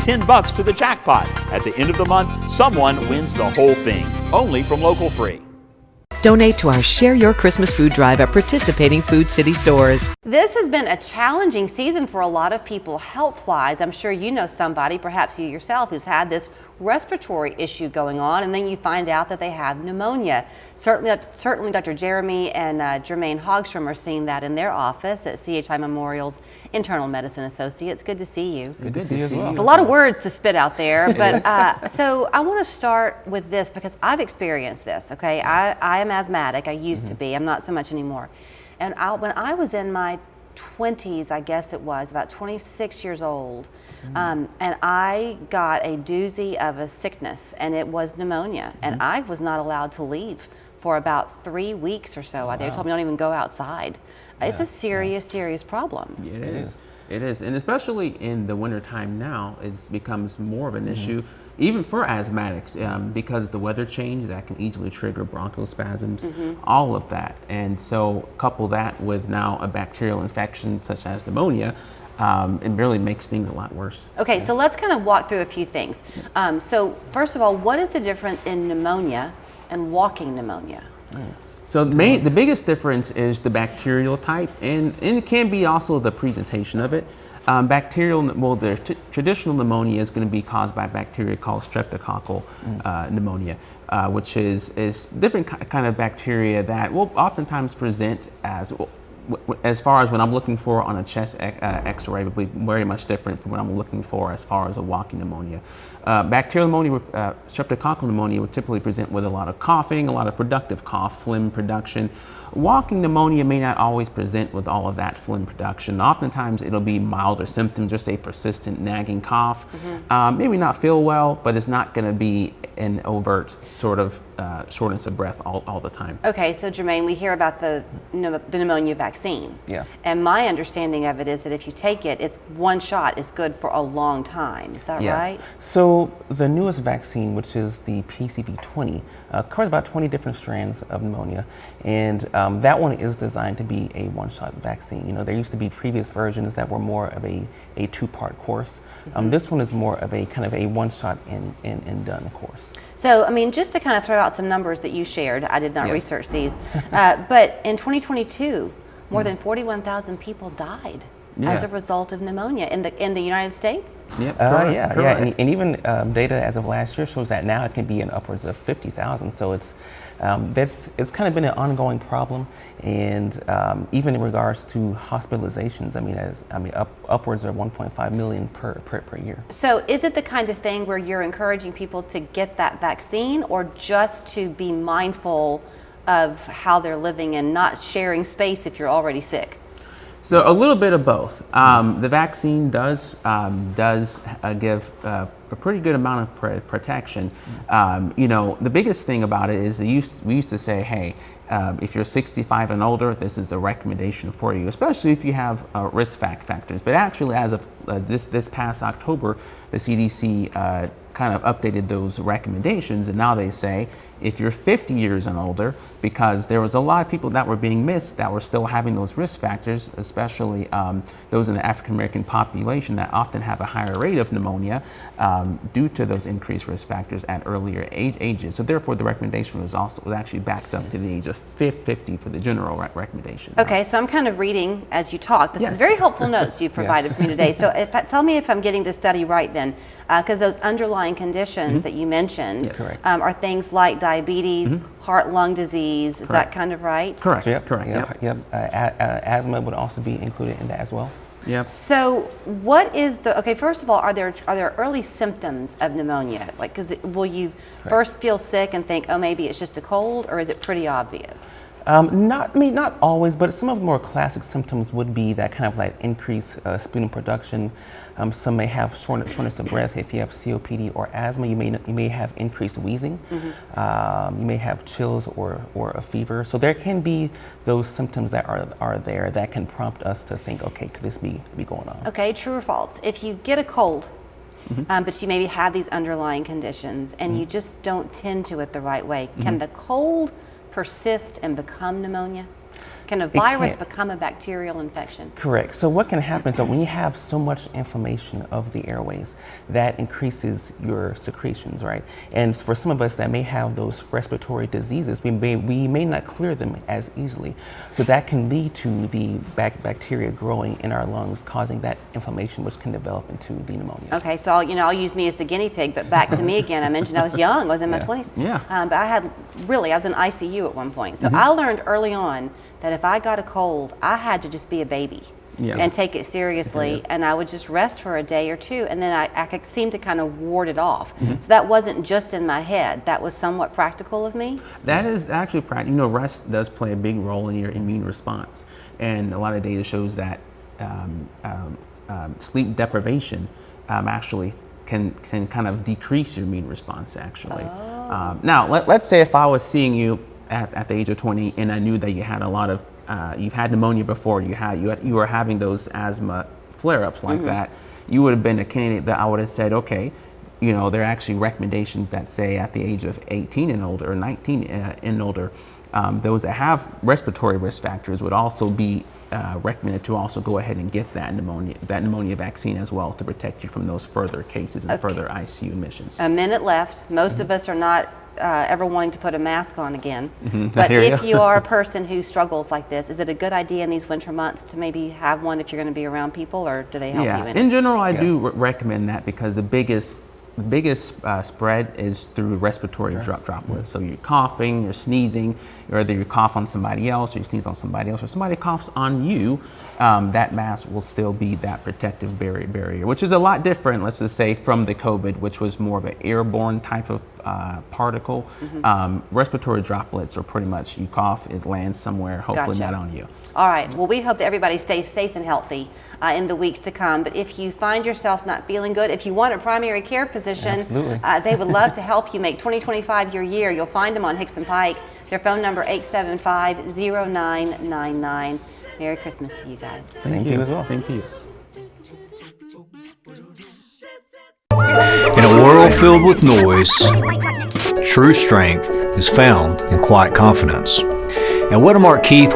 $10 to the jackpot. At the end of the month, someone wins the whole thing. Only from Local Free. Donate to our Share Your Christmas Food Drive at participating Food City stores. This has been a challenging season for a lot of people health-wise. I'm sure you know somebody, perhaps you yourself, who's had this respiratory issue going on, and then you find out that they have pneumonia. Certainly Dr. Jeremy and Jermaine Hogstrom are seeing that in their office at CHI Memorial's Internal Medicine Associates. Good to see you. Good to see you as well. It's a lot of words to spit out there, but so I want to start with this because I've experienced this, okay? I am asthmatic. I used to be. I'm not so much anymore. And when I was in my 20s, I guess it was, about 26 years old, and I got a doozy of a sickness, and it was pneumonia, and I was not allowed to leave for about 3 weeks or so. They told me don't even go outside. It's a serious problem. Yeah, it is. It is, and especially in the wintertime now, it becomes more of an issue, even for asthmatics, because the weather change that can easily trigger bronchospasms, all of that. And so couple that with now a bacterial infection such as pneumonia, it really makes things a lot worse. Okay, so let's kind of walk through a few things. So first of all, what is the difference in pneumonia and walking pneumonia? So the biggest difference is the bacterial type, and it can be also the presentation of it. The traditional pneumonia is going to be caused by a bacteria called streptococcal pneumonia, which is different kind of bacteria that will oftentimes present as far as what I'm looking for on a chest x-ray, would be very much different from what I'm looking for as far as a walking pneumonia. Bacterial pneumonia, streptococcal pneumonia would typically present with a lot of coughing, a lot of productive cough, phlegm production. Walking pneumonia may not always present with all of that phlegm production. Oftentimes it'll be milder symptoms, just a persistent nagging cough. Maybe not feel well, but it's not going to be an overt sort of shortness of breath all the time. Okay, so Jermaine, we hear about the pneumonia vaccine. Yeah. And my understanding of it is that if you take it, it's one shot is good for a long time. Is that right? So the newest vaccine, which is the PCV20, covers about 20 different strands of pneumonia, and that one is designed to be a one-shot vaccine. You know, there used to be previous versions that were more of a two-part course. This one is more of a kind of a one-shot and done course. So, I mean, just to kind of throw out some numbers that you shared, I did not research these, but in 2022, more than 41,000 people died as a result of pneumonia in the United States? Yep. And even data as of last year shows that now it can be in upwards of 50,000. So it's kind of been an ongoing problem, and even in regards to hospitalizations, upwards of 1.5 million per year. So is it the kind of thing where you're encouraging people to get that vaccine, or just to be mindful of how they're living and not sharing space if you're already sick? So a little bit of both. The vaccine does give a pretty good amount of protection. You know, the biggest thing about it is we used to say, hey, if you're 65 and older, this is a recommendation for you, especially if you have risk factors. But actually, as of this past October, the CDC kind of updated those recommendations, and now they say if you're 50 years and older, because there was a lot of people that were being missed that were still having those risk factors, especially those in the African American population that often have a higher rate of pneumonia due to those increased risk factors at earlier ages. So therefore, the recommendation was actually backed up to the age of 50 for the general recommendation. Okay, so I'm kind of reading as you talk. This is very helpful notes you've provided for me today. So tell me if I'm getting this study right then, because those underlying conditions that you mentioned are things like diabetes, heart, lung disease. Is that kind of right? Correct. Yep. Asthma would also be included in that as well. Yep. So what is first of all, are there early symptoms of pneumonia? Like, will you first feel sick and think, oh, maybe it's just a cold, or is it pretty obvious? Not always, but some of the more classic symptoms would be that kind of like increased sputum production. Some may have shortness of breath. If you have COPD or asthma, you may have increased wheezing. You may have chills or a fever. So there can be those symptoms that are there that can prompt us to think, okay, could this be going on? Okay, true or false? If you get a cold, but you maybe have these underlying conditions and you just don't tend to it the right way, can the cold persist and become pneumonia? Can a virus become a bacterial infection? Correct. So what can happen is that when you have so much inflammation of the airways, that increases your secretions, right? And for some of us that may have those respiratory diseases, we may not clear them as easily. So that can lead to the bacteria growing in our lungs, causing that inflammation, which can develop into the pneumonia. Okay, so I'll use me as the guinea pig, but back to me again. I mentioned I was young, I was in my 20s. Yeah. But I was in ICU at one point. So I learned early on that if I got a cold, I had to just be a baby and take it seriously, and I would just rest for a day or two, and then I could seem to kind of ward it off. So that wasn't just in my head, that was somewhat practical of me. That is actually practical. Rest does play a big role in your immune response, and a lot of data shows that sleep deprivation actually can kind of decrease your immune response actually. Now, let's say if I was seeing you at the age of 20 and I knew that you had a lot of, you've had pneumonia before, you were having those asthma flare-ups like that, you would have been a candidate that I would have said, okay, there are actually recommendations that say at the age of 18 and older, or 19 and older, those that have respiratory risk factors would also be recommended to also go ahead and get that pneumonia vaccine as well to protect you from those further cases and further ICU admissions. A minute left. Most of us are not ever wanting to put a mask on again. I But hear if you. you are a person who struggles like this, is it a good idea in these winter months to maybe have one if you're going to be around people, or do they help you in it? In general, I do recommend that because the biggest spread is through respiratory droplets. So you're coughing, you're sneezing, or either you cough on somebody else, or you sneeze on somebody else, or somebody coughs on you, that mask will still be that protective barrier, which is a lot different, let's just say, from the COVID, which was more of an airborne type of particle. Respiratory droplets are pretty much, you cough, it lands somewhere, hopefully Gotcha. not on you. All right. Well, we hope that everybody stays safe and healthy in the weeks to come. But if you find yourself not feeling good, if you want a primary care physician, they would love to help you make 2025 your year. You'll find them on Hickson Pike. Their phone number 875-0999. Merry Christmas to you guys. Thank you as well. Same to you. In a world filled with noise, true strength is found in quiet confidence. At Watermark Keith,